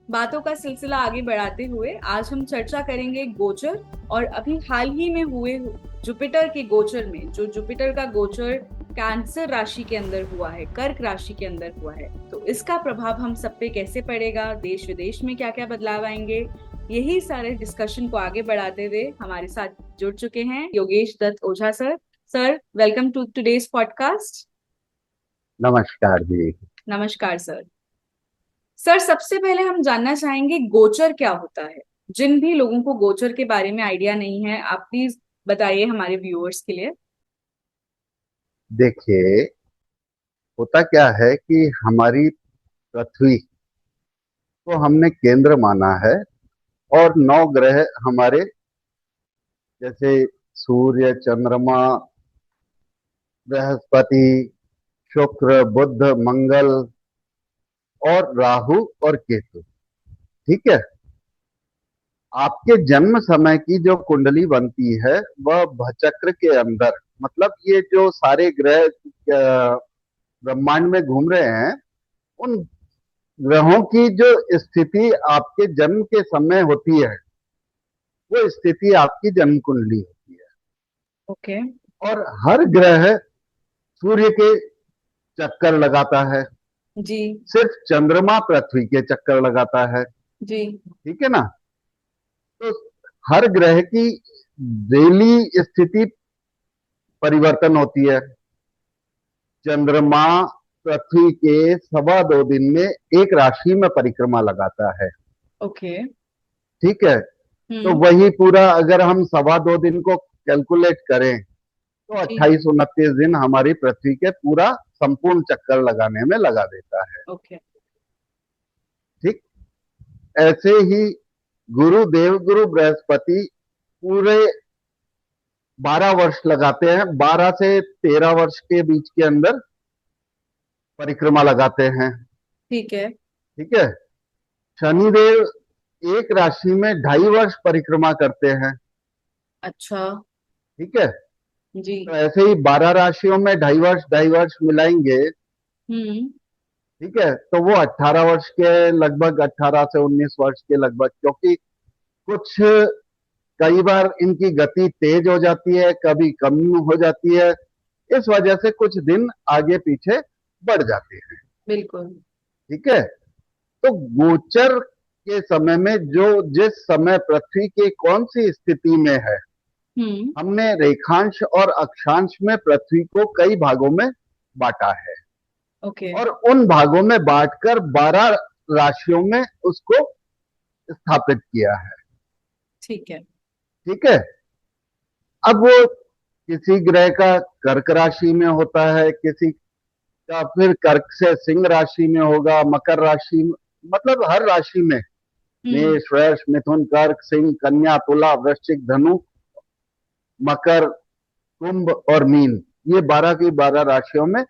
बातों का सिलसिला आगे बढ़ाते हुए आज हम चर्चा करेंगे गोचर और अभी हाल ही में हुए जुपिटर के गोचर में। जो जुपिटर का गोचर कैंसर राशि के अंदर हुआ है, कर्क राशि के अंदर हुआ है, तो इसका प्रभाव हम सब पे कैसे पड़ेगा, देश विदेश में क्या क्या बदलाव आएंगे, यही सारे डिस्कशन को आगे बढ़ाते हुए हमारे साथ जुड़ चुके हैं Yogesh Dutt Ojha sir. Sir, welcome to today's podcast. नमस्कार जी। नमस्कार सर। सर, सबसे पहले हम जानना चाहेंगे गोचर क्या होता है। जिन भी लोगों को गोचर के बारे में आइडिया नहीं है, आप प्लीज बताइए हमारे व्यूअर्स के लिए। देखिए, होता क्या है कि हमारी पृथ्वी को हमने केंद्र माना है और नौ ग्रह हमारे, जैसे सूर्य, चंद्रमा, बृहस्पति, शुक्र, बुध, मंगल और राहु और केतु। ठीक है। आपके जन्म समय की जो कुंडली बनती है वह भचक्र के अंदर, मतलब ये जो सारे ग्रह ब्रह्मांड में घूम रहे हैं, उन ग्रहों की जो स्थिति आपके जन्म के समय होती है, वो स्थिति आपकी जन्म कुंडली होती है। ओके। और हर ग्रह सूर्य के चक्कर लगाता है। जी। सिर्फ चंद्रमा पृथ्वी के चक्कर लगाता है। जी। ठीक है ना। तो हर ग्रह की डेली स्थिति परिवर्तन होती है। चंद्रमा पृथ्वी के 2.25 दिन में एक राशि में परिक्रमा लगाता है। ओके। ठीक है। तो हम्म। वही पूरा अगर हम 2.25 दिन को कैलकुलेट करें तो जी। 28-29 दिन हमारी पृथ्वी के पूरा संपूर्ण चक्कर लगाने में लगा देता है। ओके। ठीक। ऐसे ही गुरु देवगुरु बृहस्पति पूरे 12 वर्ष लगाते हैं, 12 से 13 वर्ष के बीच के अंदर परिक्रमा लगाते हैं। ठीक है। ठीक है। शनिदेव एक राशि में 2.5 वर्ष परिक्रमा करते हैं। अच्छा। ठीक है। जी। तो ऐसे ही 12 राशियों में 2.5 वर्ष मिलाएंगे। हम्म। ठीक है। तो वो 18 वर्ष के लगभग, 18 से 19 वर्ष के लगभग, क्योंकि कुछ कई बार इनकी गति तेज हो जाती है, कभी कम हो जाती है। इस वजह से कुछ दिन आगे पीछे बढ़ जाते हैं। बिल्कुल। ठीक है। तो गोचर के समय में जो जिस समय पृथ्वी की कौन सी स्थिति में है, हम्म। हमने रेखांश और अक्षांश में पृथ्वी को कई भागों में बांटा है ओके। और उन भागों में बांटकर 12 राशियों में उसको स्थापित किया है। ठीक है। ठीक है। अब वो किसी ग्रह का कर्क राशि में होता है, किसी का फिर कर्क से सिंह राशि में होगा, मकर राशि में, मतलब हर राशि में हम्म। मेष, वृष, मिथुन, कर्क, सिंह, कन्या, तुला, वृश्चिक, धनु, मकर, कुंभ और मीन, ये 12 की 12 राशियों में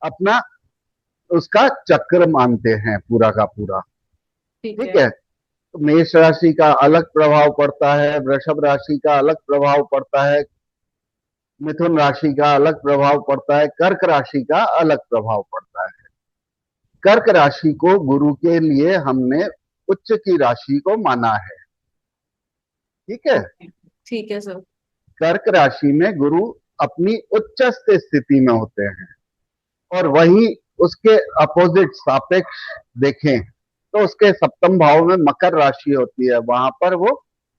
अपना उसका चक्र मानते हैं पूरा का पूरा। ठीक ठीक है। है। तो मेष राशि का अलग प्रभाव पड़ता है, वृषभ राशि का अलग प्रभाव पड़ता है, मिथुन राशि का अलग प्रभाव पड़ता है, कर्क राशि का अलग प्रभाव पड़ता है। कर्क राशि को गुरु के लिए हमने उच्च की राशि को माना है। ठीक है। ओके। ठीक है सर। कर्क राशि में गुरु अपनी उच्चस्थ स्थिति में होते हैं, और वही उसके अपोजिट सापेक्ष देखें तो उसके सप्तम भाव में मकर राशि होती है, वहां पर वो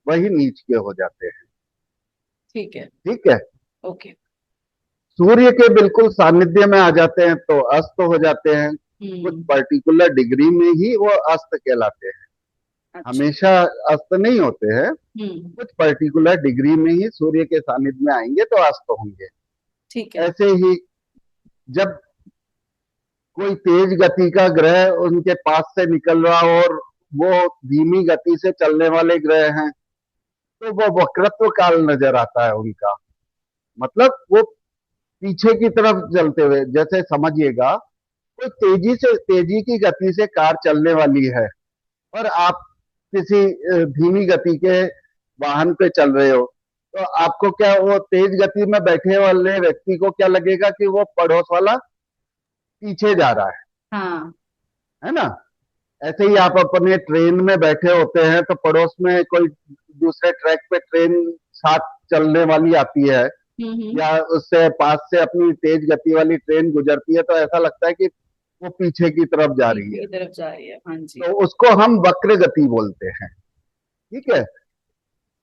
वही नीच के हो जाते हैं। ठीक है। ठीक है। ओके। सूर्य के बिल्कुल सानिध्य में आ जाते हैं तो अस्त हो जाते हैं। कुछ हम्म। पर्टिकुलर डिग्री में ही वो अस्त कहलाते हैं, अच्छा। हमेशा अस्त नहीं होते हैं। हम्म। कुछ पर्टिकुलर डिग्री में ही सूर्य के सानिध्य में आएंगे तो अस्त होंगे। ठीक है। ऐसे ही जब कोई तेज गति का ग्रह उनके पास से निकल रहा हो और वो धीमी गति से चलने वाले ग्रह हैं, तो वो वक्रत्व काल नजर आता है उनका। मतलब वो पीछे की तरफ चलते हुए, जैसे समझिएगा कोई तेजी की गति से कार चलने वाली है और आप किसी धीमी गति के वाहन पे चल रहे हो, तो आपको क्या, वो तेज गति में बैठे वाले व्यक्ति को क्या लगेगा कि वो पड़ोस वाला पीछे जा रहा हाँ। है ना। ऐसे ही आप अपने ट्रेन में बैठे होते हैं तो पड़ोस में कोई दूसरे ट्रैक पे ट्रेन साथ चलने वाली आती है, हम्म। या उससे पास से अपनी तेज गति वाली ट्रेन गुजरती है, तो ऐसा लगता है कि वो पीछे की तरफ जा रही पीछे है। की तरफ जा रही है, हाँ जी। तो उसको हम वक्र गति बोलते हैं। ठीक है।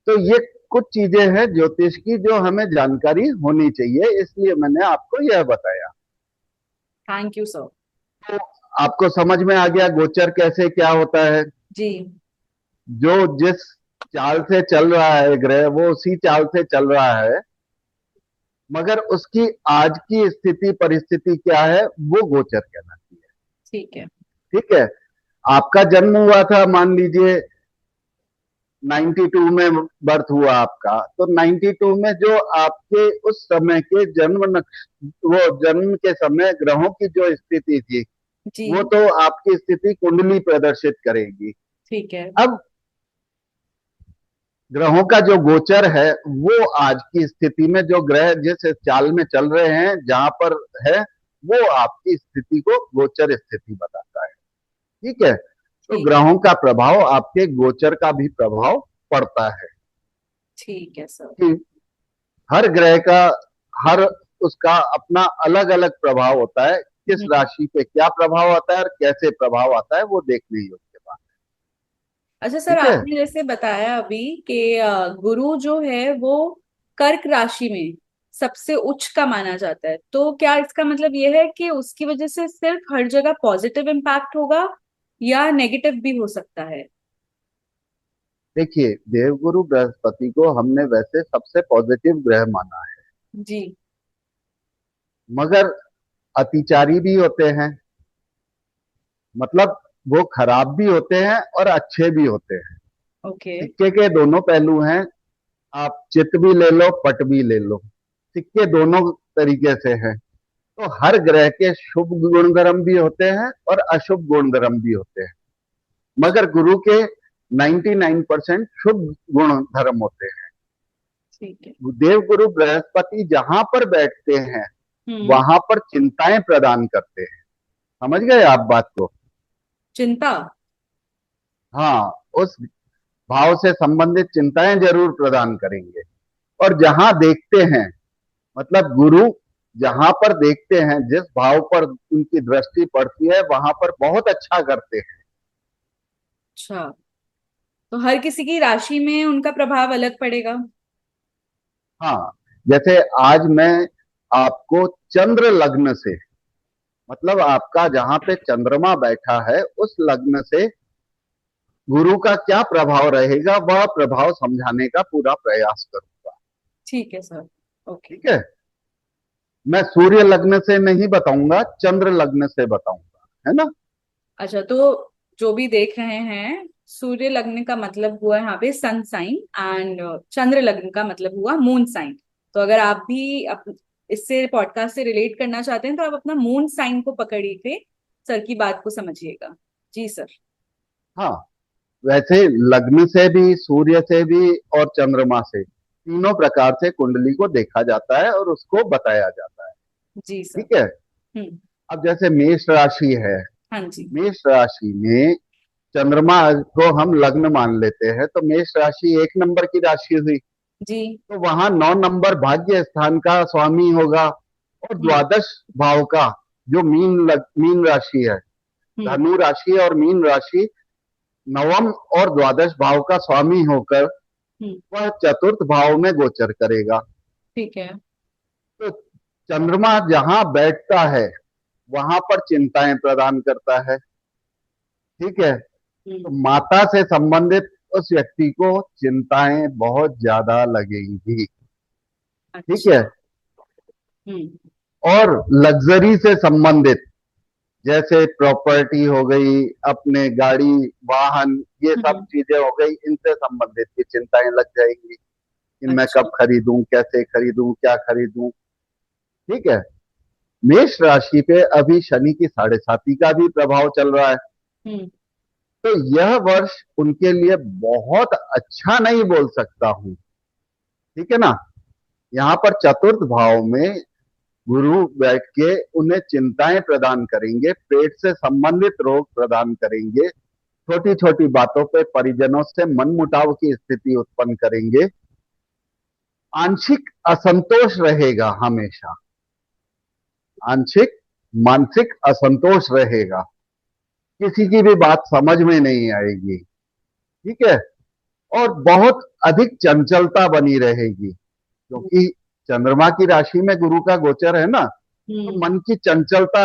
तो ये कुछ चीजें हैं ज्योतिष की जो हमें जानकारी होनी चाहिए, इसलिए मैंने आपको यह बताया। Thank you sir. तो आपको समझ में आ गया गोचर कैसे क्या होता है। जी। जो जिस चाल से चल रहा है ग्रह वो उसी चाल से चल रहा है, मगर उसकी आज की स्थिति परिस्थिति क्या है वो गोचर कहलाती है। ठीक है। ठीक है। आपका जन्म हुआ था मान लीजिए 92 में बर्थ हुआ आपका, तो 92 में जो आपके उस समय के वो जन्म के समय ग्रहों की जो स्थिति थी, जी। वो तो आपकी स्थिति कुंडली प्रदर्शित करेगी। ठीक है। अब ग्रहों का जो गोचर है वो आज की स्थिति में जो ग्रह जिस चाल में चल रहे हैं जहां पर है, वो आपकी स्थिति को गोचर स्थिति बताता है। ठीक है। तो ठीक। ग्रहों का प्रभाव आपके गोचर का भी प्रभाव पड़ता है ठीक है सर। कि हर ग्रह का हर उसका अपना अलग अलग प्रभाव होता है। किस हम्म। राशि पे क्या प्रभाव आता है और कैसे प्रभाव आता है वो देखने योग्य बात। अच्छा सर, ठीक है। आपने जैसे बताया अभी कि गुरु जो है वो कर्क राशि में सबसे उच्च का माना जाता है, तो क्या इसका मतलब ये है कि उसकी वजह से सिर्फ हर जगह पॉजिटिव इम्पैक्ट होगा या नेगेटिव भी हो सकता है? देखिए, देवगुरु बृहस्पति को हमने वैसे सबसे पॉजिटिव ग्रह माना है, जी। मगर अतिचारी भी होते हैं। मतलब वो खराब भी होते हैं और अच्छे भी होते हैं। ओके। सिक्के के दोनों पहलू हैं। आप चित भी ले लो पट भी ले लो, सिक्के दोनों तरीके से हैं। तो हर ग्रह के शुभ गुणधर्म भी होते हैं और अशुभ गुणधर्म भी होते हैं, मगर गुरु के 99% शुभ गुण धर्म होते हैं। ठीक है। देव गुरु बृहस्पति जहां पर बैठते हैं हम्म। वहां पर चिंताएं प्रदान करते हैं। समझ गए आप बात को? चिंता। हाँ, उस भाव से संबंधित चिंताएं जरूर प्रदान करेंगे। और जहां देखते हैं, मतलब गुरु जहां पर देखते हैं, जिस भाव पर उनकी दृष्टि पड़ती है वहां पर बहुत अच्छा करते हैं। अच्छा, तो हर किसी की राशि में उनका प्रभाव अलग पड़ेगा? हाँ, जैसे आज मैं आपको चंद्र लग्न से, मतलब आपका जहां पे चंद्रमा बैठा है उस लग्न से गुरु का क्या प्रभाव रहेगा वह प्रभाव समझाने का पूरा प्रयास करूंगा। ठीक है सर। ओके। ठीक है। मैं सूर्य लग्न से नहीं बताऊंगा, चंद्र लग्न से बताऊंगा, है ना। अच्छा, तो जो भी देख रहे हैं, सूर्य लग्न का मतलब हुआ यहाँ पे सन साइन, एंड चंद्र लग्न का मतलब हुआ मून साइन। तो अगर आप भी इससे पॉडकास्ट से रिलेट करना चाहते हैं तो आप अपना मून साइन को पकड़ के सर की बात को समझिएगा। जी सर। हाँ, वैसे लग्न से भी, सूर्य से भी और चंद्रमा से, तीनों प्रकार से कुंडली को देखा जाता है और उसको बताया जाता है। जी सर। ठीक है। हम्म। अब जैसे मेष राशि है, हाँ जी। मेष राशि में चंद्रमा को हम लग्न मान लेते हैं, तो मेष राशि 1 नंबर की राशि हुई। जी। तो वहां 9 नंबर भाग्य स्थान का स्वामी होगा, और हम्म। द्वादश भाव का जो मीन राशि है, हम्म। धनु राशि और मीन राशि, नवम और द्वादश भाव का स्वामी होकर हम्म। वह चतुर्थ भाव में गोचर करेगा। ठीक है। तो चंद्रमा जहां बैठता है वहां पर चिंताएं प्रदान करता है। ठीक है। तो हम्म। माता से संबंधित उस व्यक्ति को चिंताएं बहुत ज्यादा लगेंगी। ठीक है। अच्छा। हम्म। और लग्जरी से संबंधित, जैसे प्रॉपर्टी हो गई, अपने गाड़ी वाहन, ये सब हम्म। चीजें हो गई, इनसे संबंधित की चिंताएं लग जाएंगी कि मैं अच्छा। कब खरीदूं, कैसे खरीदूं, क्या खरीदूं। ठीक है। मेष राशि पे अभी शनि की 6.5 का भी प्रभाव चल रहा है। हम्म। तो यह वर्ष उनके लिए बहुत अच्छा नहीं बोल सकता हूं। ठीक है ना। यहाँ पर चतुर्थ भाव में गुरु बैठ के उन्हें चिंताएं प्रदान करेंगे, पेट से संबंधित रोग प्रदान करेंगे, छोटी छोटी बातों पे परिजनों से मनमुटाव की स्थिति उत्पन्न करेंगे। आंशिक असंतोष रहेगा हमेशा, आंशिक मानसिक असंतोष रहेगा, किसी की भी बात समझ में नहीं आएगी। ठीक है। और बहुत अधिक चंचलता बनी रहेगी, क्योंकि चंद्रमा की राशि में गुरु का गोचर है ना, तो हम्म। मन की चंचलता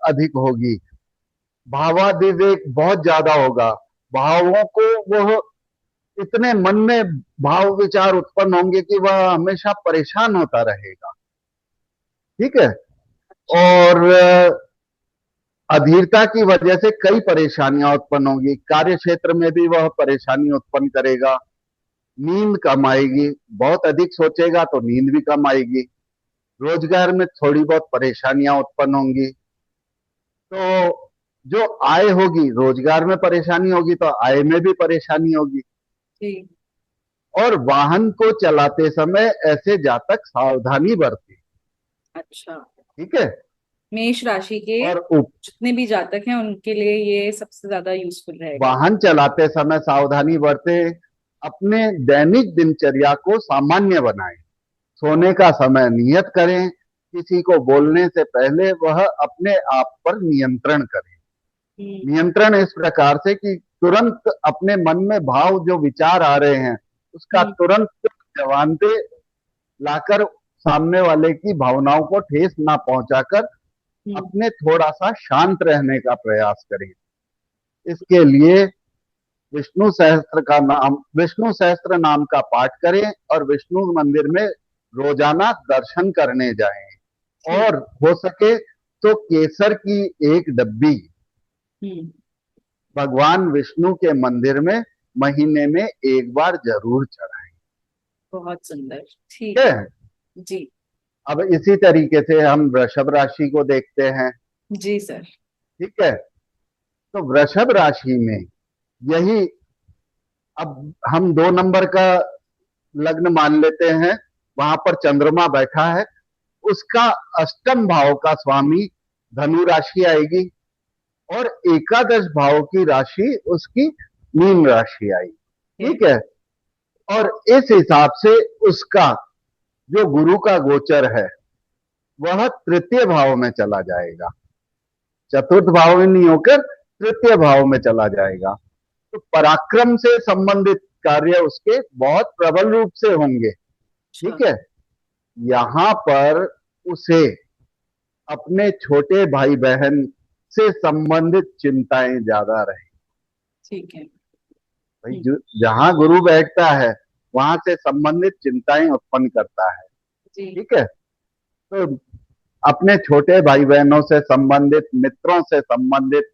अधिक होगी, भावाधिवेग बहुत ज्यादा होगा, भावों को वह इतने मन में भाव विचार उत्पन्न होंगे कि वह हमेशा परेशान होता रहेगा। ठीक है। और अधीरता की वजह से कई परेशानियां उत्पन्न होंगी, कार्य क्षेत्र में भी वह परेशानी उत्पन्न करेगा। नींद कम आएगी, बहुत अधिक सोचेगा तो नींद भी कम आएगी। रोजगार में थोड़ी बहुत परेशानियां उत्पन्न होंगी। तो जो आय होगी, रोजगार में परेशानी होगी तो आय में भी परेशानी होगी। जी। और वाहन को चलाते समय ऐसे जातक सावधानी बरते। अच्छा। ठीक है। मेष राशि के और जितने भी जातक हैं उनके लिए ये सबसे ज्यादा यूजफुल रहेगा। वाहन चलाते समय सावधानी बरते, अपने दैनिक दिनचर्या को सामान्य बनाएं, सोने का समय नियत करें, किसी को बोलने से पहले वह अपने आप पर नियंत्रण करें। हम्म। नियंत्रण इस प्रकार से कि तुरंत अपने मन में भाव जो विचार आ रहे हैं उसका हम्म। तुरंत जवान पे लाकर सामने वाले की भावनाओं को ठेस ना पहुंचाकर हम्म। अपने थोड़ा सा शांत रहने का प्रयास करें। इसके लिए विष्णु सहस्त्र नाम का पाठ करें और विष्णु मंदिर में रोजाना दर्शन करने जाएं। ठीक। और हो सके तो केसर की एक डब्बी हम्म। भगवान विष्णु के मंदिर में महीने में एक बार जरूर चढ़ाएं। बहुत सुंदर। ठीक ठीक है। है। जी। अब इसी तरीके से हम वृषभ राशि को देखते हैं। जी सर। ठीक है। तो वृषभ राशि में यही, अब हम 2 नंबर का लग्न मान लेते हैं, वहां पर चंद्रमा बैठा है, उसका अष्टम भाव का स्वामी धनु राशि आएगी और एकादश भाव की राशि उसकी मीन राशि आएगी। ठीक ठीक है। और इस हिसाब से उसका जो गुरु का गोचर है वह तृतीय भाव में चला जाएगा, चतुर्थ भाव में नहीं होकर तृतीय भाव में चला जाएगा। तो पराक्रम से संबंधित कार्य उसके बहुत प्रबल रूप से होंगे। अच्छा। ठीक है। यहां पर उसे अपने छोटे भाई बहन से संबंधित चिंताएं ज्यादा रहे। ठीक है। भाई जहां गुरु बैठता है वहां से संबंधित चिंताएं उत्पन्न करता है। जी। ठीक है। तो अपने छोटे भाई बहनों से संबंधित, मित्रों से संबंधित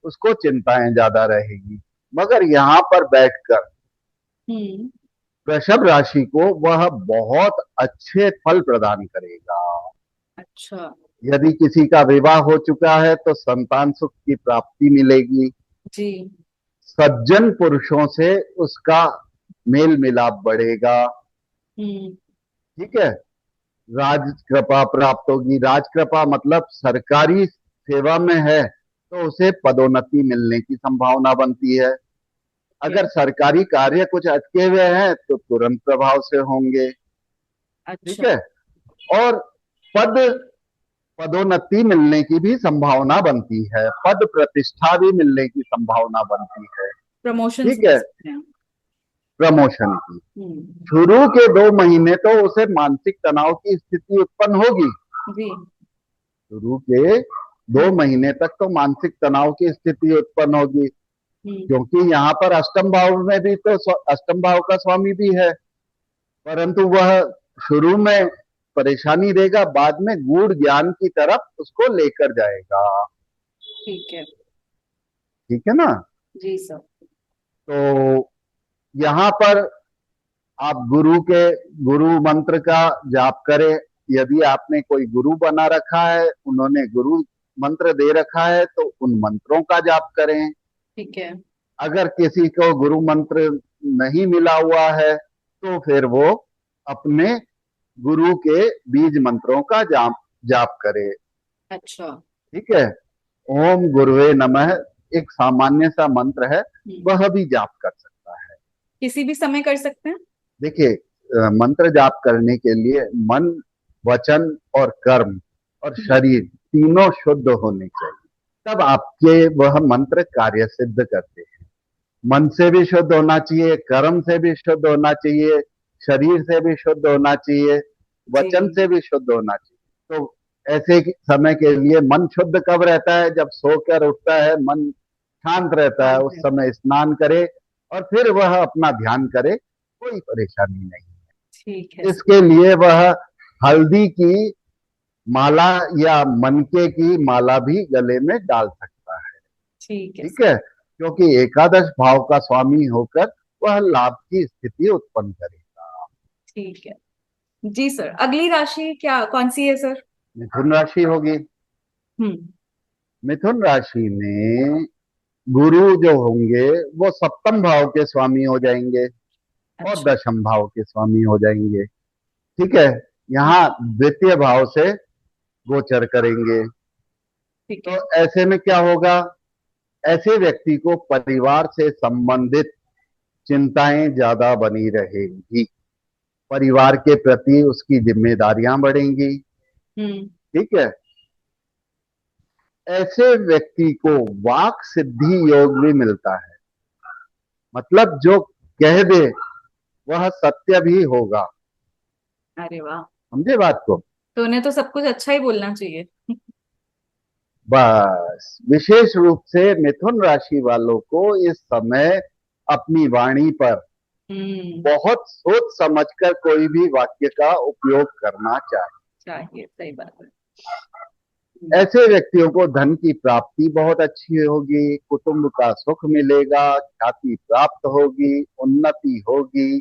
उसको चिंताएं ज्यादा रहेगी। मगर यहाँ पर बैठकर हम्म। वृषभ राशि को वह बहुत अच्छे फल प्रदान करेगा। अच्छा। यदि किसी का विवाह हो चुका है तो संतान सुख की प्राप्ति मिलेगी। जी। सज्जन पुरुषों से उसका मेल मिलाप बढ़ेगा। हम्म। ठीक है। राज कृपा प्राप्त होगी। राज कृपा मतलब सरकारी सेवा में है तो उसे पदोन्नति मिलने की संभावना बनती है। ठीक। अगर सरकारी कार्य कुछ अटके हुए हैं तो तुरंत प्रभाव से होंगे। ठीक अच्छा। है। और पद पदोन्नति मिलने की भी संभावना बनती है, पद प्रतिष्ठा भी मिलने की संभावना बनती है। प्रमोशंस ठीक मिल है। सकते हैं। प्रमोशन की हम्म। शुरू के 2 महीने तो उसे मानसिक तनाव की स्थिति उत्पन्न होगी। जी। शुरू के दो हम्म। महीने तक तो मानसिक तनाव की स्थिति उत्पन्न होगी, हम्म। क्योंकि यहाँ पर अष्टम भाव में भी तो अष्टम भाव का स्वामी भी है, परंतु वह शुरू में परेशानी देगा, बाद में गूढ़ ज्ञान की तरफ उसको लेकर जाएगा। ठीक है। ठीक है ना। जी सर। तो यहाँ पर आप गुरु मंत्र का जाप करें। यदि आपने कोई गुरु बना रखा है, उन्होंने गुरु मंत्र दे रखा है, तो उन मंत्रों का जाप करें। ठीक है। अगर किसी को गुरु मंत्र नहीं मिला हुआ है तो फिर वो अपने गुरु के बीज मंत्रों का जाप जाप करे। अच्छा। ठीक है। ओम गुरुवे नमः एक सामान्य सा मंत्र है, वह भी जाप कर सकता है। किसी भी समय कर सकते हैं। देखिए, मंत्र जाप करने के लिए मन, वचन और कर्म और हम्म, शरीर तीनों शुद्ध होने चाहिए, तब आपके वह मंत्र कार्य सिद्ध करते हैं। मन से भी शुद्ध होना चाहिए, कर्म से भी शुद्ध होना चाहिए, शरीर से भी शुद्ध होना चाहिए, जी। वचन से भी शुद्ध होना चाहिए। तो ऐसे समय के लिए मन शुद्ध कब रहता है? जब सोकर उठता है, मन शांत रहता है, शांत उस रहता है। समय स्नान करे और फिर वह अपना ध्यान करे, कोई परेशानी नहीं। ठीक है सर। इसके लिए वह हल्दी की माला या मनके की माला भी गले में डाल सकता है। ठीक है ठीक सर। है, क्योंकि एकादश भाव का स्वामी होकर वह लाभ की स्थिति उत्पन्न करेगा। ठीक है। जी सर, अगली राशि क्या कौन सी है सर? मिथुन राशि होगी। हम्म। मिथुन राशि में गुरु जो होंगे वो सप्तम भाव के स्वामी हो जाएंगे और अच्छा। दशम भाव के स्वामी हो जाएंगे। ठीक है, हम्म, यहाँ द्वितीय भाव से गोचर करेंगे। ठीक तो है। ऐसे में क्या होगा? ऐसे व्यक्ति को परिवार से संबंधित चिंताएं ज्यादा बनी रहेंगी, परिवार के प्रति उसकी जिम्मेदारियां बढ़ेंगी। हम्म। ठीक है, ऐसे व्यक्ति को वाक सिद्धि योग भी मिलता है, मतलब जो कह दे वह सत्य भी होगा। अरे वाह। समझे बात को? तो उन्हें तो सब कुछ अच्छा ही बोलना चाहिए। बस विशेष रूप से मिथुन राशि वालों को इस समय अपनी वाणी पर हम्म। बहुत सोच समझकर कोई भी वाक्य का उपयोग करना चाहिए। चाहिए, सही बात है। ऐसे व्यक्तियों को धन की प्राप्ति बहुत अच्छी होगी, कुटुंब का सुख मिलेगा, ख्याति प्राप्त होगी, उन्नति होगी,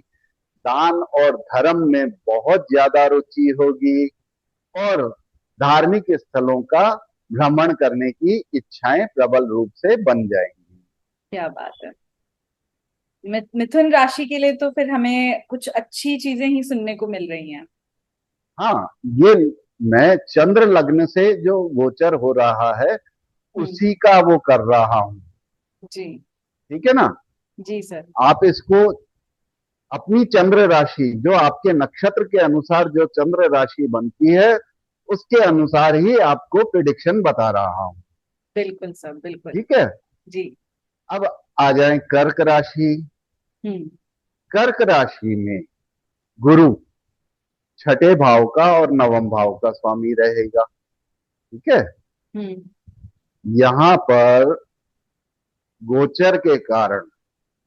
दान और धर्म में बहुत ज्यादा रुचि होगी और धार्मिक स्थलों का भ्रमण करने की इच्छाएं प्रबल रूप से बन जाएंगी। क्या बात है। मिथुन राशि के लिए तो फिर हमें कुछ अच्छी चीजें ही सुनने को मिल रही हैं। हाँ, ये मैं चंद्र लग्न से जो गोचर हो रहा है हम्म। उसी का वो कर रहा हूं। जी। ठीक है ना? जी सर। आप इसको अपनी चंद्र राशि, जो आपके नक्षत्र के अनुसार जो चंद्र राशि बनती है उसके अनुसार ही आपको प्रिडिक्शन बता रहा हूं। बिल्कुल सर, बिल्कुल। ठीक है, जी। अब आ जाए कर्क राशि। हम्म। कर्क राशि में गुरु छठे भाव का और नवम भाव का स्वामी रहेगा। ठीक है, हम्म। यहां पर गोचर के कारण,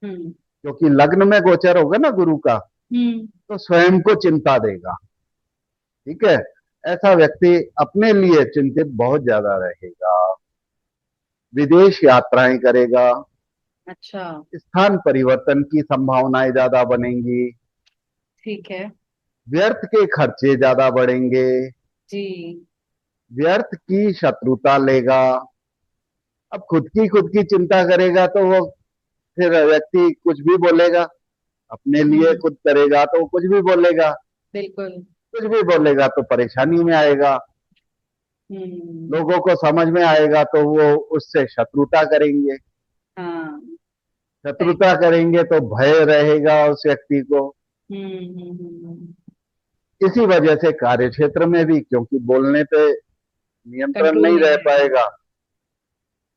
हम्म। क्योंकि लग्न में गोचर होगा ना गुरु का, हम्म। तो स्वयं को चिंता देगा। ठीक है, ऐसा व्यक्ति अपने लिए चिंतित बहुत ज्यादा रहेगा, विदेश यात्राएं करेगा, अच्छा। स्थान परिवर्तन की संभावनाएं ज्यादा बनेंगी, ठीक है। व्यर्थ के खर्चे ज्यादा बढ़ेंगे, जी। व्यर्थ की शत्रुता लेगा। अब खुद की चिंता करेगा तो वो फिर व्यक्ति कुछ भी बोलेगा, अपने लिए हम्म। खुद करेगा तो वो कुछ भी बोलेगा, बिल्कुल। कुछ भी बोलेगा तो परेशानी में आएगा, हम्म। लोगों को समझ में आएगा तो वो उससे शत्रुता करेंगे, हाँ। सही शत्रुता बात। करेंगे तो भय रहेगा उस व्यक्ति को। हम्म। हम्म। इसी वजह से कार्य क्षेत्र में भी, क्योंकि बोलने पे नियंत्रण कंट्रोल नहीं नहीं रह रहेगा। पाएगा,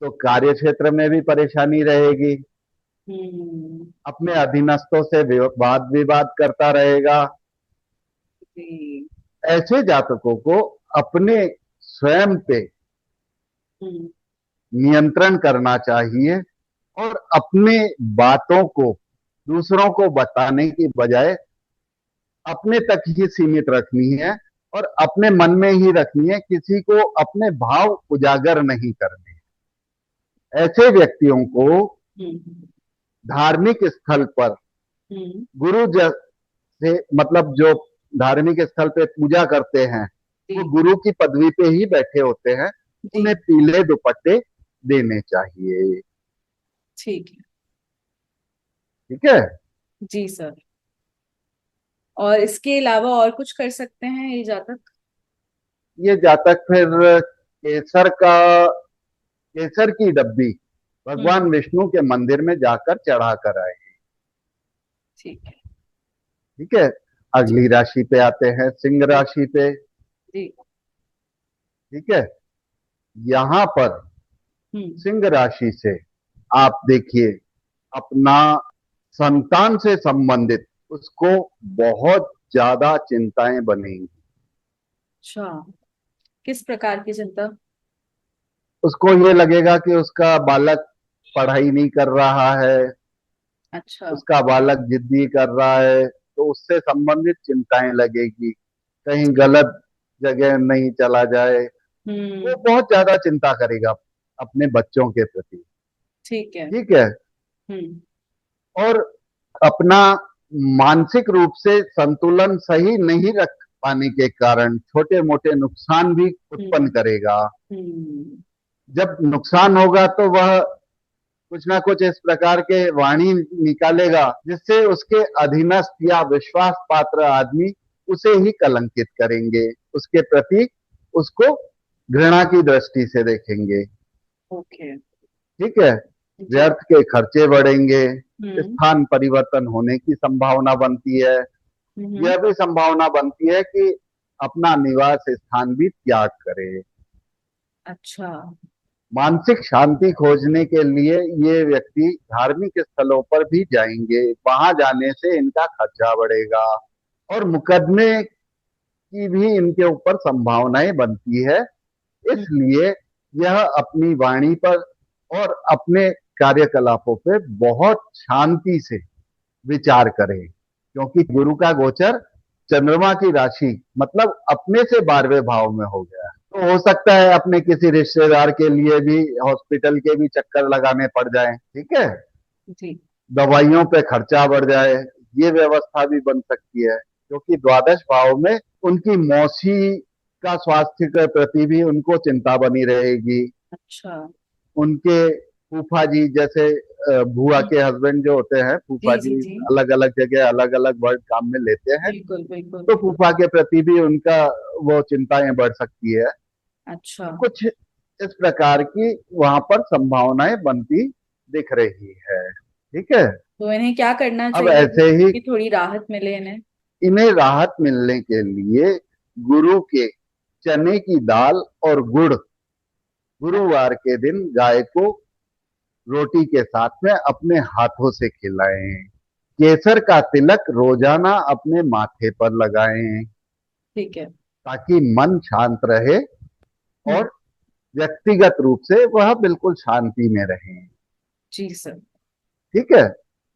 तो कार्य क्षेत्र में भी परेशानी रहेगी, हम्म। अपने अधीनस्थों से वाद विवाद करता रहेगा। जी। ऐसे जातकों को अपने स्वयं पे हम्म। नियंत्रण करना चाहिए और अपने बातों को दूसरों को बताने की बजाय अपने तक ही सीमित रखनी है और अपने मन में ही रखनी है, किसी को अपने भाव उजागर नहीं करने। ऐसे व्यक्तियों को हम्म। धार्मिक स्थल पर हम्म। गुरु से, मतलब जो धार्मिक स्थल पे पूजा करते हैं वो जी। गुरु की पदवी पे ही बैठे होते हैं, जी। उन्हें पीले दुपट्टे देने चाहिए। ठीक है। ठीक है, जी सर। और इसके अलावा और कुछ कर सकते हैं ये जातक? ये जातक फिर केसर का, केसर की डब्बी भगवान विष्णु के मंदिर में जाकर चढ़ा कर आए। ठीक है। ठीक है। जी अगली राशि पे आते हैं, सिंह जी राशि पे। जी। ठीक है। यहां पर हम्म। सिंह राशि से आप देखिए, अपना संतान से संबंधित उसको बहुत ज्यादा चिंताएं बनेंगी। अच्छा, किस प्रकार की चिंता? उसको ये लगेगा कि उसका बालक पढ़ाई नहीं कर रहा है, अच्छा। उसका बालक जिद्दी कर रहा है, तो उससे संबंधित चिंताएं लगेगी। कहीं गलत जगह नहीं चला जाए, वो हम्म। बहुत ज्यादा चिंता करेगा अपने बच्चों के प्रति। ठीक है। ठीक है। हम्म और अपना मानसिक रूप से संतुलन सही नहीं रख पाने के कारण छोटे मोटे नुकसान भी उत्पन्न हम्म करेगा। हम्म। जब नुकसान होगा तो वह कुछ ना कुछ इस प्रकार के वाणी निकालेगा जिससे उसके अधीनस्थ या विश्वास पात्र आदमी उसे ही कलंकित करेंगे, उसके प्रति उसको घृणा की दृष्टि से देखेंगे। ओके। ठीक है। जी। व्यर्थ के खर्चे बढ़ेंगे, हम्म स्थान परिवर्तन होने की संभावना बनती है। हम्म। यह भी संभावना बनती है कि अपना निवास स्थान भी त्याग करे। अच्छा। मानसिक शांति खोजने के लिए ये व्यक्ति धार्मिक स्थलों पर भी जाएंगे, वहां जाने से इनका खर्चा बढ़ेगा और मुकदमे की भी इनके ऊपर संभावनाएं बनती है। हम्म। इसलिए यह अपनी वाणी पर और अपने कार्यकलापों पे बहुत शांति से विचार करें, क्योंकि गुरु का गोचर चंद्रमा की राशि मतलब अपने से 12वें भाव में हो गया। तो हो सकता है अपने किसी रिश्तेदार के लिए भी हॉस्पिटल के भी चक्कर लगाने पड़ जाए। ठीक है। जी। दवाइयों पे खर्चा बढ़ जाए, ये व्यवस्था भी बन सकती है, क्योंकि द्वादश भाव में उनकी मौसी का स्वास्थ्य के प्रति भी उनको चिंता बनी रहेगी। अच्छा। उनके फूफा जी जैसे बुआ हम्म। के हस्बैंड जो होते हैं, फूफा जी जी जी जी। अलग अलग जगह अलग अलग वर्ड काम में लेते हैं, बिल्कुल बिल्कुल। तो फूफा के प्रति भी उनका वो चिंताएं बढ़ सकती है। अच्छा। कुछ इस प्रकार की वहां पर संभावनाएं बनती दिख रही है। ठीक है। तो इन्हें क्या करना अब चाहिए ऐसे ही कि थोड़ी राहत मिले इन्हें? इन्हें राहत मिलने के लिए गुरु के चने की दाल और गुड़ गुरुवार के दिन गाय को रोटी के साथ में अपने हाथों से खिलाएं। केसर का तिलक रोजाना अपने माथे पर लगाएं, ठीक है। ताकि मन शांत रहे हम्म। और व्यक्तिगत रूप से वह बिल्कुल शांति में रहे। जी सर। ठीक है।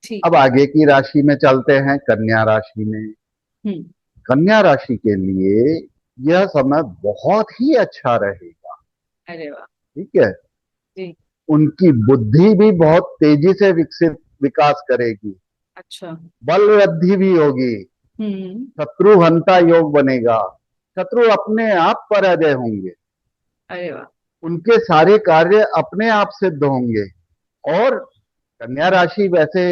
ठीक अब है। आगे की राशि में चलते हैं, कन्या राशि में। हम्म। कन्या राशि के लिए यह समय बहुत ही अच्छा रहेगा। अरे वाह। ठीक है। जी। उनकी बुद्धि भी बहुत तेजी से विकसित विकास करेगी, अच्छा। बल वृद्धि भी होगी, हम्म। शत्रु हंता योग बनेगा, शत्रु अपने आप पराजय होंगे, अरे वाह। उनके सारे कार्य अपने आप सिद्ध होंगे। और कन्या राशि वैसे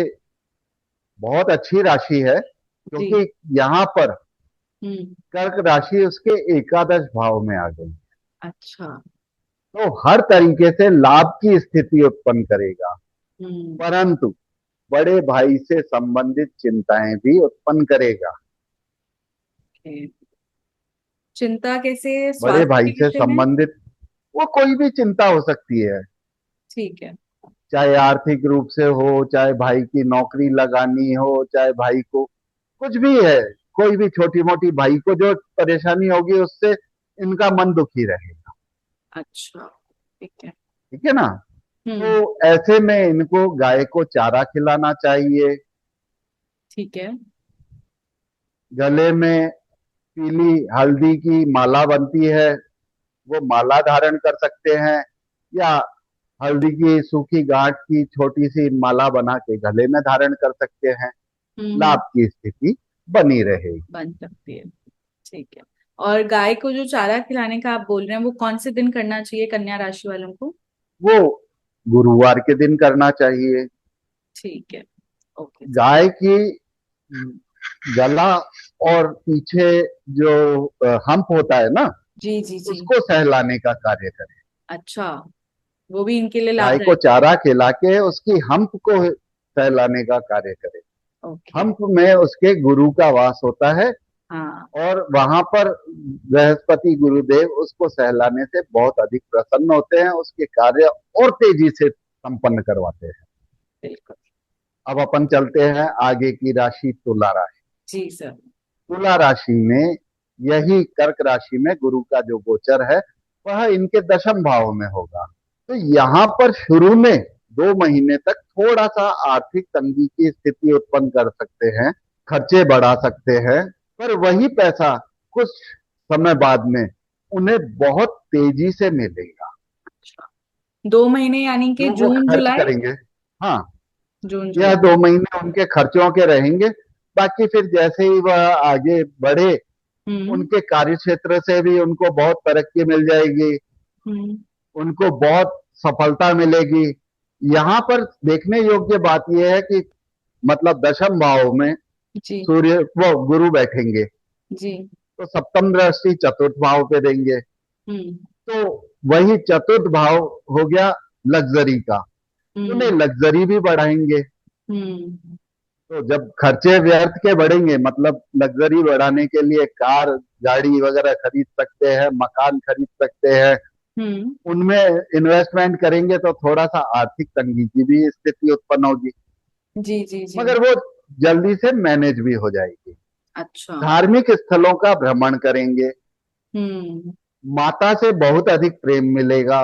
बहुत अच्छी राशि है, जी। क्योंकि यहाँ पर हम्म। कर्क राशि उसके एकादश भाव में आ गई, अच्छा। तो हर तरीके से लाभ की स्थिति उत्पन्न करेगा। हम्म। परंतु बड़े भाई से संबंधित चिंताएं भी उत्पन्न करेगा। ओके। चिंता कैसे? बड़े स्वास्थ्य भाई के से विषय में? संबंधित वो कोई भी चिंता हो सकती है, ठीक है। चाहे आर्थिक रूप से हो, चाहे भाई की नौकरी लगानी हो, चाहे भाई को कुछ भी है, कोई भी छोटी मोटी भाई को जो परेशानी होगी उससे इनका मन दुखी रहेगा। अच्छा। ठीक है। ठीक है ना। तो हम्म। ऐसे में इनको गाय को चारा खिलाना चाहिए। ठीक है। गले में पीली हल्दी की माला बनती है, वो माला धारण कर सकते हैं, या हल्दी की सूखी गांठ की छोटी सी माला बना के गले में धारण कर सकते हैं। हम्म। लाभ की स्थिति बनी रहेगी। बन सकती है। ठीक है। और गाय को जो चारा खिलाने का आप बोल रहे हैं वो कौन से दिन करना चाहिए कन्या राशि वालों को? वो गुरुवार के दिन करना चाहिए। ठीक है। Okay sir. गाय की गला और पीछे जो हम्प होता है ना, जी जी जी। उसको सहलाने का कार्य करें। अच्छा। वो भी इनके लिए गाय को लाभदायक है। चारा खिला के उसकी हम्प को सहलाने का कार्य करे। ओके। हम्प में उसके गुरु का वास होता है, हाँ। और वहां पर बृहस्पति गुरुदेव उसको सहलाने से बहुत अधिक प्रसन्न होते हैं, उसके कार्य और तेजी से संपन्न करवाते हैं। बिल्कुल। अब अपन चलते हैं आगे की राशि तुला राशि। जी सर। तुला राशि में यही कर्क राशि में गुरु का जो गोचर है वह इनके दशम भाव में होगा। तो यहाँ पर शुरू में 2 महीने तक थोड़ा सा आर्थिक तंगी की स्थिति उत्पन्न कर सकते हैं, खर्चे बढ़ा सकते हैं, पर वही पैसा कुछ समय बाद में उन्हें बहुत तेजी से मिलेगा। अच्छा, 2 महीने यानी कि जो वो जून खर्च जुलाई। करेंगे, हाँ, जून यह जुलाई। 2 महीने उनके खर्चों के रहेंगे। बाकी फिर जैसे ही वह आगे बढ़े, हम्म। उनके कार्य क्षेत्र से भी उनको बहुत तरक्की मिल जाएगी, हम्म। उनको बहुत सफलता मिलेगी। यहाँ पर देखने योग्य बात यह है कि मतलब दशम भाव में जी। सूर्य वो गुरु बैठेंगे, जी। तो सप्तम दृष्टि चतुर्थ भाव पे देंगे। हम्म। तो वही चतुर्थ भाव हो गया लग्जरी का, उन्हें हम्म। लग्जरी भी बढ़ाएंगे। हम्म। तो जब खर्चे व्यर्थ के बढ़ेंगे, मतलब लग्जरी बढ़ाने के लिए कार गाड़ी वगैरह खरीद सकते हैं, मकान खरीद सकते हैं, हम्म। उनमें इन्वेस्टमेंट करेंगे तो थोड़ा सा आर्थिक तंगी की भी स्थिति उत्पन्न होगी, जी जी जी। मगर वो जल्दी से मैनेज भी हो जाएगी। अच्छा। धार्मिक स्थलों का भ्रमण करेंगे, हम्म। माता से बहुत अधिक प्रेम मिलेगा,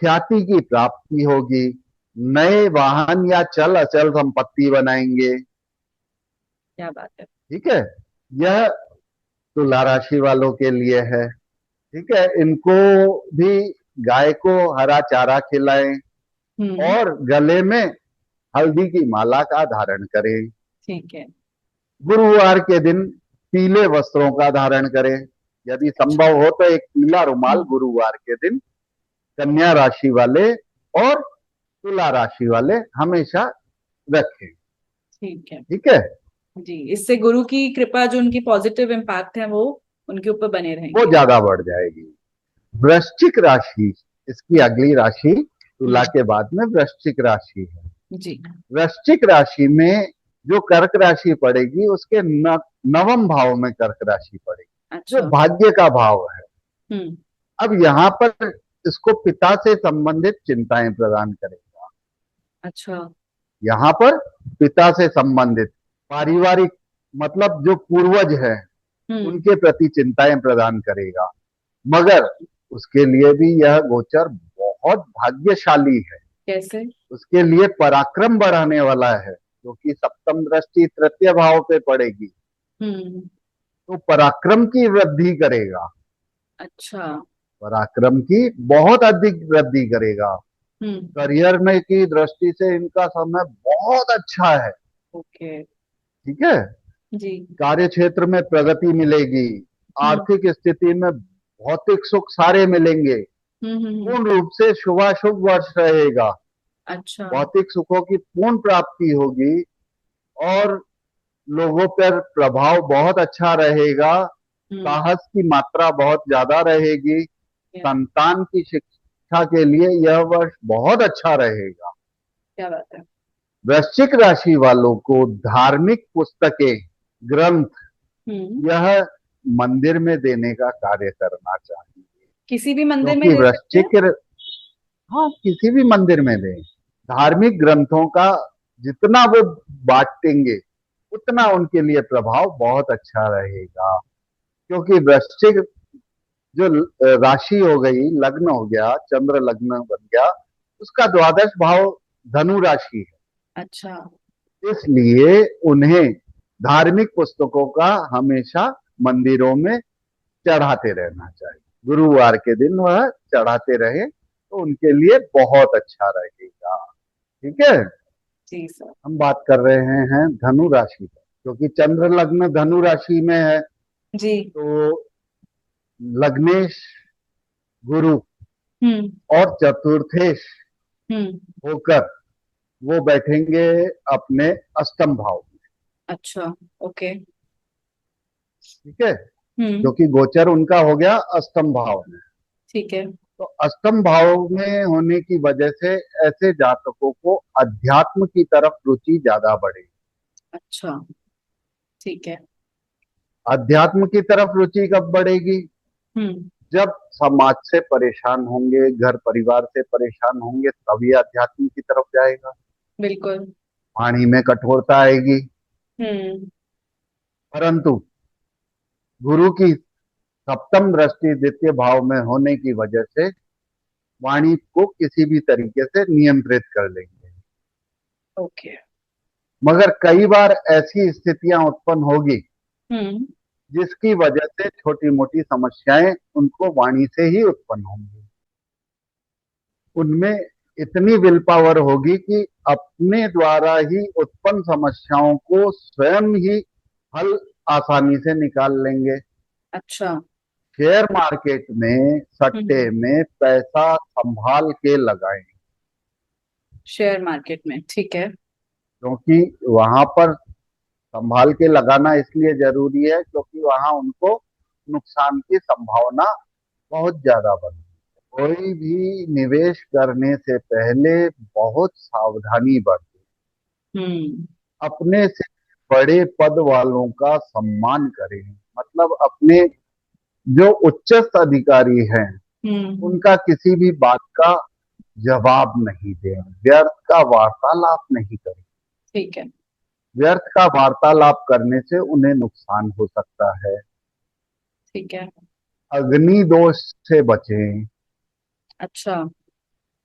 ख्याति की प्राप्ति होगी, नए वाहन या चल अचल संपत्ति बनाएंगे। क्या बात है। ठीक है, यह तुला राशि वालों के लिए है। ठीक है, इनको भी गाय को हरा चारा खिलाएं, हम्म। और गले में हल्दी की माला का धारण करें। ठीक है। गुरुवार के दिन पीले वस्त्रों का धारण करें। यदि अच्छा। संभव हो तो एक पीला रुमाल हम्म। गुरुवार के दिन कन्या राशि वाले और तुला राशि वाले हमेशा रखें। ठीक है। ठीक है, जी, इससे गुरु की कृपा, जो उनकी पॉजिटिव इम्पैक्ट है, वो उनके ऊपर बने वो रहेंगे। ज्यादा बढ़ जाएगी। वृश्चिक राशि इसकी अगली राशि, तुला हम्म। के बाद में वृश्चिक राशि है। जी। वृश्चिक राशि में जो कर्क राशि पड़ेगी उसके नवम भाव में कर्क राशि पड़ेगी, जो अच्छा। भाग्य का भाव है। हम्म। अब यहाँ पर इसको पिता से संबंधित चिंताएं प्रदान करेगा। अच्छा। यहाँ पर पिता से संबंधित पारिवारिक, मतलब जो पूर्वज है हम्म। उनके प्रति चिंताएं प्रदान करेगा। मगर उसके लिए भी यह गोचर बहुत भाग्यशाली है, कैसे? उसके लिए पराक्रम बढ़ाने वाला है, क्योंकि सप्तम दृष्टि तृतीय भाव पे पड़ेगी, हम्म। तो पराक्रम की वृद्धि करेगा। अच्छा। पराक्रम की बहुत अधिक वृद्धि करेगा। हम्म। करियर में की दृष्टि से इनका समय बहुत अच्छा है। ओके। ठीक है, जी। कार्य क्षेत्र में प्रगति मिलेगी, हम्म। आर्थिक स्थिति में भौतिक सुख सारे मिलेंगे, पूर्ण रूप से शुभाशुभ वर्ष रहेगा, अच्छा। भौतिक सुखों की पूर्ण प्राप्ति होगी, और लोगों पर प्रभाव बहुत अच्छा रहेगा, हम्म। साहस की मात्रा बहुत ज्यादा रहेगी, क्या? संतान की शिक्षा के लिए यह वर्ष बहुत अच्छा रहेगा। क्या बात है। वृश्चिक राशि वालों को धार्मिक पुस्तकें, ग्रंथ, हम्म। यह मंदिर में देने का कार्य करना चाहिए। किसी भी मंदिर में क्योंकि दे सकते हैं? वृश्चिक, हाँ, किसी भी मंदिर में दें। धार्मिक ग्रंथों का जितना वो बांटेंगे उतना उनके लिए प्रभाव बहुत अच्छा रहेगा। क्योंकि वृश्चिक जो राशि हो गई, लग्न हो गया, चंद्र लग्न बन गया, उसका द्वादश भाव धनु राशि है। अच्छा। इसलिए उन्हें धार्मिक पुस्तकों का हमेशा मंदिरों में चढ़ाते रहना चाहिए। गुरुवार के दिन वह चढ़ाते रहे तो उनके लिए बहुत अच्छा रहेगा। ठीक है, जी सर। हम बात कर रहे हैं धनु राशि पर, क्योंकि चंद्र लग्न धनु राशि में है। जी। तो लग्नेश गुरु हम्म। और चतुर्थेश हम्म। होकर वो बैठेंगे अपने अष्टम भाव में। अच्छा। ओके। ठीक है, हम्म। क्योंकि गोचर उनका हो गया अष्टम भाव में। ठीक है। तो अष्टम भाव में होने की वजह से ऐसे जातकों को अध्यात्म की तरफ रुचि ज्यादा बढ़ेगी। अच्छा, ठीक है। अध्यात्म की तरफ रुचि कब बढ़ेगी? हम्म। जब समाज से परेशान होंगे, घर परिवार से परेशान होंगे, तभी अध्यात्म की तरफ जाएगा। बिल्कुल। वाणी में कठोरता आएगी। हम्म। परंतु गुरु की सप्तम दृष्टि द्वितीय भाव में होने की वजह से वाणी को किसी भी तरीके से नियंत्रित कर लेंगे। ओके। मगर कई बार ऐसी स्थितियां उत्पन्न होगी हम्म। जिसकी वजह से छोटी मोटी समस्याएं उनको वाणी से ही उत्पन्न होंगी। उनमें इतनी विल पावर होगी कि अपने द्वारा ही उत्पन्न समस्याओं को स्वयं ही हल आसानी से निकाल लेंगे। अच्छा। शेयर मार्केट में सट्टे हम्म। में पैसा संभाल के लगाएं, शेयर मार्केट में, ठीक है। क्योंकि वहां पर संभाल के लगाना इसलिए जरूरी है क्योंकि वहां उनको नुकसान की संभावना बहुत ज्यादा बनती है। कोई भी निवेश करने से पहले बहुत सावधानी बरतें। हम्म। अपने से बड़े पद वालों का सम्मान करें, मतलब अपने जो उच्चस्थ अधिकारी हैं हम्म। उनका किसी भी बात का जवाब नहीं दें, व्यर्थ का वार्तालाप नहीं करें। ठीक है। व्यर्थ का वार्तालाप करने से उन्हें नुकसान हो सकता है। ठीक है। अग्नि दोष से बचें। अच्छा।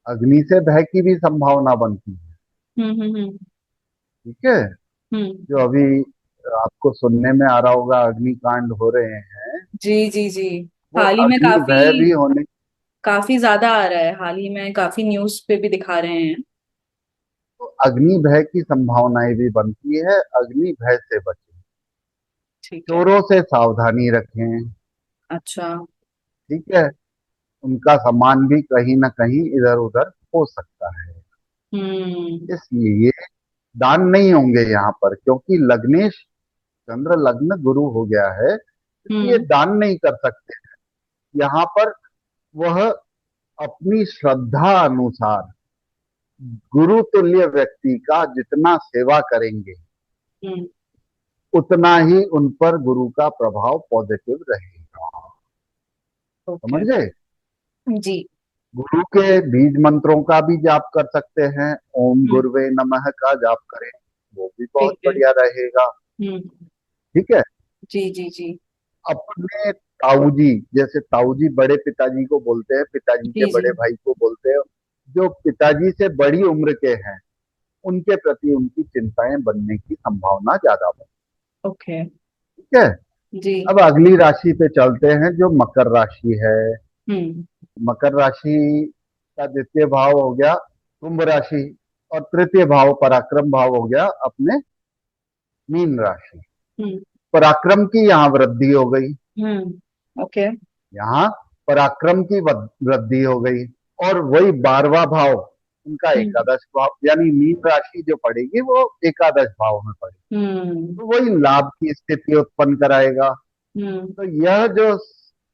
अग्नि से भय की भी संभावना बनती है। हम्म। ठीक है। हम्म। जो अभी आपको सुनने में आ रहा होगा अग्निकांड हो रहे हैं, जी जी जी। वो हाल ही में अग्नि काफी भय भी होने। काफी ज्यादा आ रहा है, हाल ही में काफी न्यूज पे भी दिखा रहे हैं। तो अग्नि भय की संभावनाएं भी बनती है। अग्नि भय से बचें। ठीक है। चोरों से सावधानी रखें। अच्छा। ठीक है। उनका सामान भी कहीं ना कहीं इधर उधर हो सकता है। हम्म। इसलिए दान नहीं होंगे यहाँ पर, क्योंकि लग्नेश चंद्र लग्न गुरु हो गया है, इसलिए हम्म। दान नहीं कर सकते। यहाँ पर वह अपनी श्रद्धा अनुसार गुरु तुल्य व्यक्ति का जितना सेवा करेंगे हम्म। उतना ही उन पर गुरु का प्रभाव पॉजिटिव रहेगा। समझ ओके। गए? जी। गुरु के बीज मंत्रों का भी जाप कर सकते हैं। ओम हम्म। गुरुवे नमः का जाप करें, वो भी बहुत ठीक है। बढ़िया रहेगा। हम्म। ठीक है। जी जी जी। अपने ताऊ जी, जैसे ताऊ जी बड़े पिताजी को बोलते हैं, पिताजी के जी जी। बड़े भाई को बोलते हैं, जो पिताजी से बड़ी उम्र के हैं उनके प्रति उनकी चिंताएं बनने की संभावना ज्यादा बनती ओके। है। ठीक है। जी। अब अगली राशि पे चलते हैं जो मकर राशि है। हम्म। मकर राशि का द्वितीय भाव हो गया कुंभ राशि, और तृतीय भाव पराक्रम भाव हो गया अपने मीन राशि। हम्म। पराक्रम की यहाँ वृद्धि हो गई। ओके। यहाँ पराक्रम की वृद्धि हो गई। और वही 12वां भाव उनका हम्म। एकादश भाव, यानी मीन राशि जो पड़ेगी वो एकादश भाव में पड़ेगी, हम्म। तो वही लाभ की स्थिति उत्पन्न कराएगा। हम्म। तो यह जो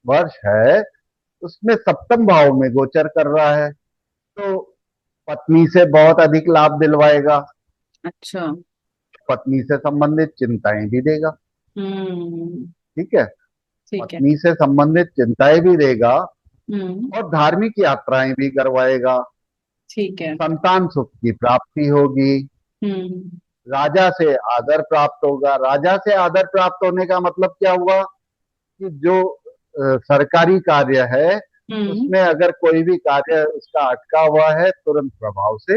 वर्ष है उसमें सप्तम भाव में गोचर कर रहा है, तो पत्नी से बहुत अधिक लाभ दिलवाएगा। अच्छा। पत्नी से संबंधित चिंताएं भी देगा। हम्म। ठीक है। ठीक है। पत्नी से संबंधित चिंताएं भी देगा हम्म। और धार्मिक यात्राएं भी करवाएगा। ठीक है। संतान सुख की प्राप्ति होगी। हम्म। राजा से आदर प्राप्त होगा। राजा से आदर प्राप्त होने का मतलब क्या हुआ कि जो सरकारी कार्य है हम्म। उसमें अगर कोई भी कार्य उसका अटका हुआ है तुरंत प्रभाव से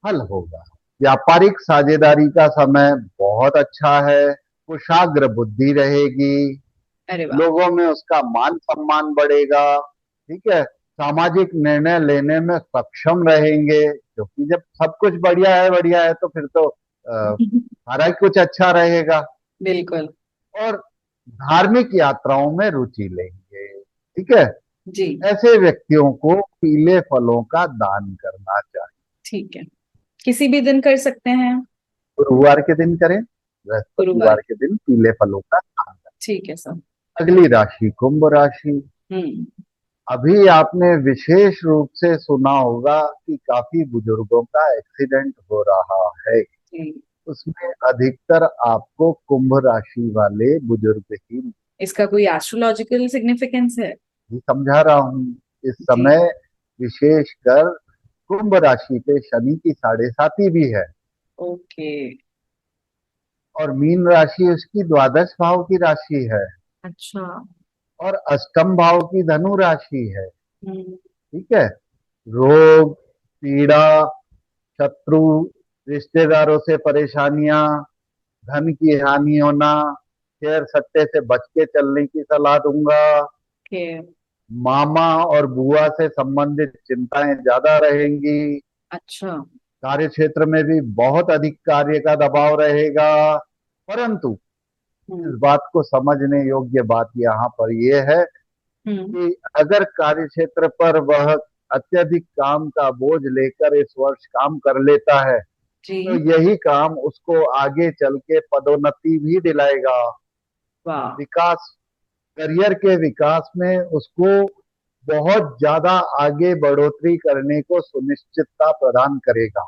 हल होगा। व्यापारिक साझेदारी का समय बहुत अच्छा है। कुशाग्र बुद्धि रहेगी। अरे वाह। लोगों में उसका मान सम्मान बढ़ेगा। ठीक है। सामाजिक निर्णय लेने में सक्षम रहेंगे, क्योंकि जब सब कुछ बढ़िया है तो फिर तो सारा ही कुछ अच्छा रहेगा। बिल्कुल। और धार्मिक यात्राओं में रुचि लेंगे। ठीक है। जी। ऐसे व्यक्तियों को पीले फलों का दान करना चाहिए। ठीक है। किसी भी दिन कर सकते हैं? गुरुवार के दिन करें, गुरुवार। बृहस्पतिवार के दिन पीले फलों का दान करें। ठीक है सर। अगली राशि कुंभ राशि। हम्म। अभी आपने विशेष रूप से सुना होगा कि काफी बुजुर्गों का एक्सीडेंट हो रहा है। जी। उसमें अधिकतर आपको कुंभ राशि वाले बुजुर्ग ही। इसका कोई एस्ट्रोलॉजिकल सिग्निफिकेंस है? ही समझा रहा हूँ। इस जी। समय विशेषकर कुंभ राशि पे शनि की साढ़े साती भी है। ओके। और मीन राशि उसकी द्वादश भाव की राशि है। अच्छा। और अष्टम भाव की धनु राशि है। हम्म। ठीक है। रोग, पीड़ा, शत्रु, रिश्तेदारों से परेशानियां, धन की हानि होना, शेयर सट्टे से बच के चलने की सलाह दूंगा। ओके। मामा और बुआ से संबंधित चिंताएं ज्यादा रहेंगी। अच्छा। कार्य क्षेत्र में भी बहुत अधिक कार्य का दबाव रहेगा। परंतु इस हम्म। बात को समझने योग्य बात यहाँ पर यह है हम्म। कि अगर कार्य क्षेत्र पर वह अत्यधिक काम का बोझ लेकर इस वर्ष काम कर लेता है, तो जी। यही काम उसको आगे चल के पदोन्नति भी दिलाएगा। वाह। विकास, करियर के विकास में उसको बहुत ज्यादा आगे बढ़ोतरी करने को सुनिश्चितता प्रदान करेगा।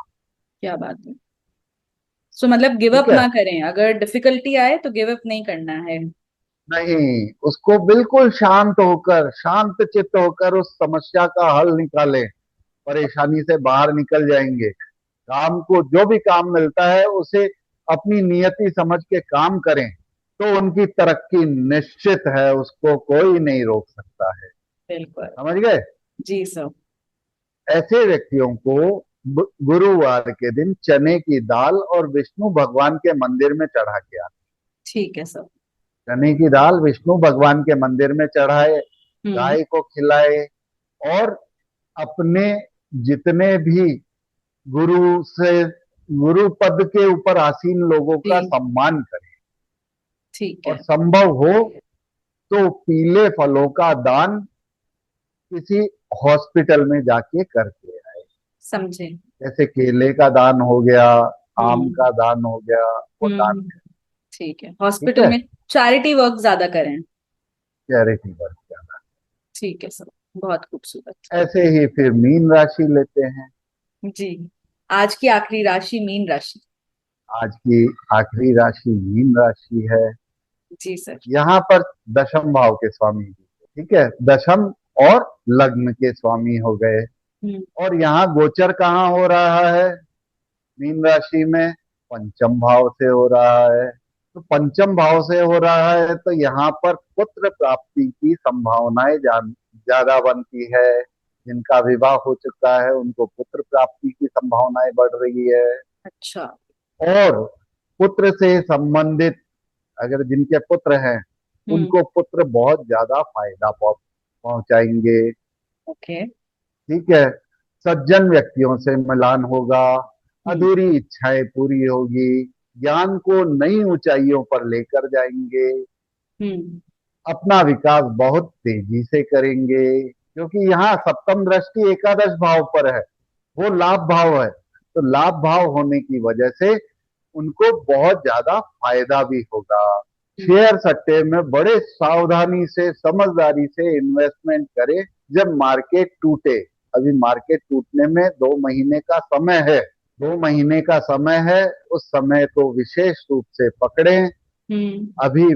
क्या बात है। सो मतलब गिव अप ठीक है। ना करें, अगर डिफिकल्टी आए तो गिव अप नहीं करना है। नहीं, उसको बिल्कुल शांत होकर, शांत चित्त होकर उस समस्या का हल निकालें। परेशानी से बाहर निकल जाएंगे। काम को, जो भी काम मिलता है उसे अपनी नियति समझ के काम करें, तो उनकी तरक्की निश्चित है, उसको कोई नहीं रोक सकता है। बिल्कुल। समझ गए। जी सर। ऐसे व्यक्तियों को गुरुवार के दिन चने की दाल और विष्णु भगवान के मंदिर में चढ़ा के आए। ठीक है सर। चने की दाल विष्णु भगवान के मंदिर में चढ़ाए, हम्म। गाय को खिलाए, और अपने जितने भी गुरु से, गुरु पद के ऊपर आसीन लोगों का जी। सम्मान करें। ठीक और है। संभव हो तो पीले फलों का दान किसी हॉस्पिटल में जाके करके आए। समझे। जैसे केले का दान हो गया, आम हम्म। का दान हो गया, वो दान। हम्म। ठीक है, ठीक हॉस्पिटल है। में चैरिटी वर्क ज्यादा करें। चैरिटी वर्क ज्यादा। ठीक है सर। बहुत खूबसूरत। ऐसे ही फिर मीन राशि लेते हैं। जी। आज की आखिरी राशि मीन राशि। आज की आखिरी राशि मीन राशि है। जी सर। यहाँ पर दशम भाव के स्वामी जी, ठीक है, दशम और लग्न के स्वामी हो गए। हम्म। और यहाँ गोचर कहाँ हो रहा है? मीन राशि में पंचम भाव से हो रहा है। तो पंचम भाव से हो रहा है तो यहाँ पर पुत्र प्राप्ति की संभावनाएं ज्यादा बनती है। जिनका विवाह हो चुका है उनको पुत्र प्राप्ति की संभावनाएं बढ़ रही है। अच्छा। और पुत्र से संबंधित, अगर जिनके पुत्र हैं, हम्म। उनको पुत्र बहुत ज्यादा फायदा पहुंचाएंगे। ओके। ठीक है। सज्जन व्यक्तियों से मिलान होगा। हम्म। अधूरी इच्छाएं पूरी होगी। ज्ञान को नई ऊंचाइयों पर लेकर जाएंगे। हम्म। अपना विकास बहुत तेजी से करेंगे, क्योंकि यहाँ सप्तम दृष्टि एकादश भाव पर है, वो लाभ भाव है। तो लाभ भाव होने की वजह से उनको बहुत ज्यादा फायदा भी होगा। हम्म। शेयर सट्टे में बड़े सावधानी से, समझदारी से इन्वेस्टमेंट करें। जब मार्केट टूटे, अभी मार्केट टूटने में 2 महीने का समय है, 2 महीने का समय है, उस समय को विशेष रूप से पकड़ें। हम्म। अभी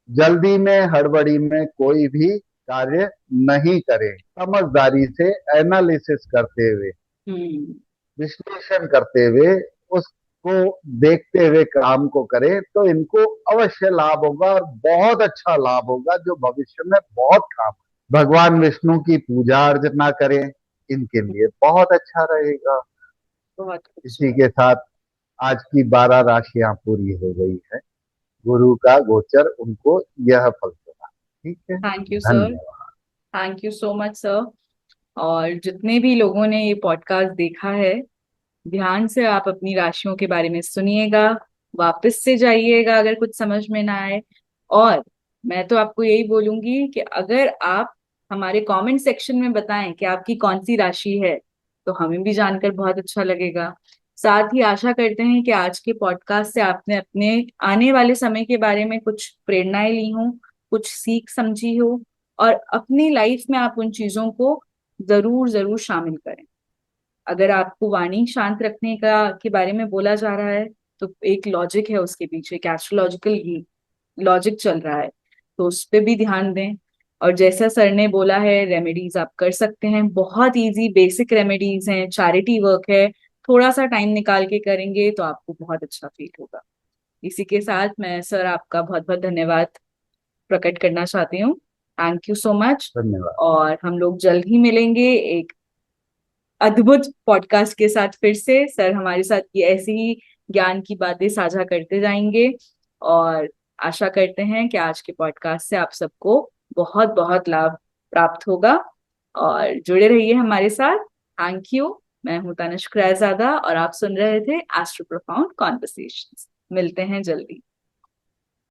जल्दी में, हड़बड़ी में कोई भी कार्य नहीं करें। समझदारी से एनालिसिस करते हुए, हम्म। विश्लेषण करते हुए, उसको देखते हुए काम को करें, तो इनको अवश्य लाभ होगा, और बहुत अच्छा लाभ होगा जो भविष्य में बहुत काम। भगवान विष्णु की पूजा अर्चना करें, इनके लिए बहुत अच्छा रहेगा। बहुत इसी खूबसूरत। के साथ आज की 12 राशियां पूरी हो गई है। गुरु का गोचर उनको यह फल देगा। ठीक है। Thank you sir. धन्यवाद। Thank you so much sir. और जितने भी लोगों ने ये पॉडकास्ट देखा है, ध्यान से आप अपनी राशियों के बारे में सुनिएगा, वापस से जाइएगा अगर कुछ समझ में ना आए। और मैं तो आपको यही बोलूंगी कि अगर आप हमारे कमेंट सेक्शन में बताएं कि आपकी कौन सी राशि है, तो हमें भी जानकर बहुत अच्छा लगेगा। साथ ही आशा करते हैं कि आज के पॉडकास्ट से आपने अपने आने वाले समय के बारे में कुछ प्रेरणाएं ली हों, कुछ सीख समझी हो। और अपनी लाइफ में आप उन चीजों को जरूर जरूर शामिल करें। अगर आपको वाणी शांत रखने का के बारे में बोला जा रहा है, तो एक लॉजिक है उसके पीछे, एक एस्ट्रोलॉजिकल लॉजिक चल रहा है, तो उस पे भी ध्यान दें। और जैसा सर ने बोला है, रेमेडीज आप कर सकते हैं, बहुत इजी बेसिक रेमेडीज हैं, चैरिटी वर्क है, थोड़ा सा टाइम निकाल के करेंगे तो आपको बहुत अच्छा फील होगा। इसी के साथ मैं सर आपका बहुत बहुत धन्यवाद प्रकट करना चाहती हूँ। Thank you so much. धन्यवाद। और हम लोग जल्द ही मिलेंगे एक अद्भुत पॉडकास्ट के साथ फिर से। सर हमारे साथ ये ऐसी ही ज्ञान की बातें साझा करते जाएंगे। और आशा करते हैं कि आज के पॉडकास्ट से आप सबको बहुत बहुत लाभ प्राप्त होगा। और जुड़े रहिए हमारे साथ। Thank you. मैं हूं तनिष्क रायजादा और आप सुन रहे थे एस्ट्रो प्रोफाउंड कॉन्वर्सेशंस। मिलते हैं जल्दी।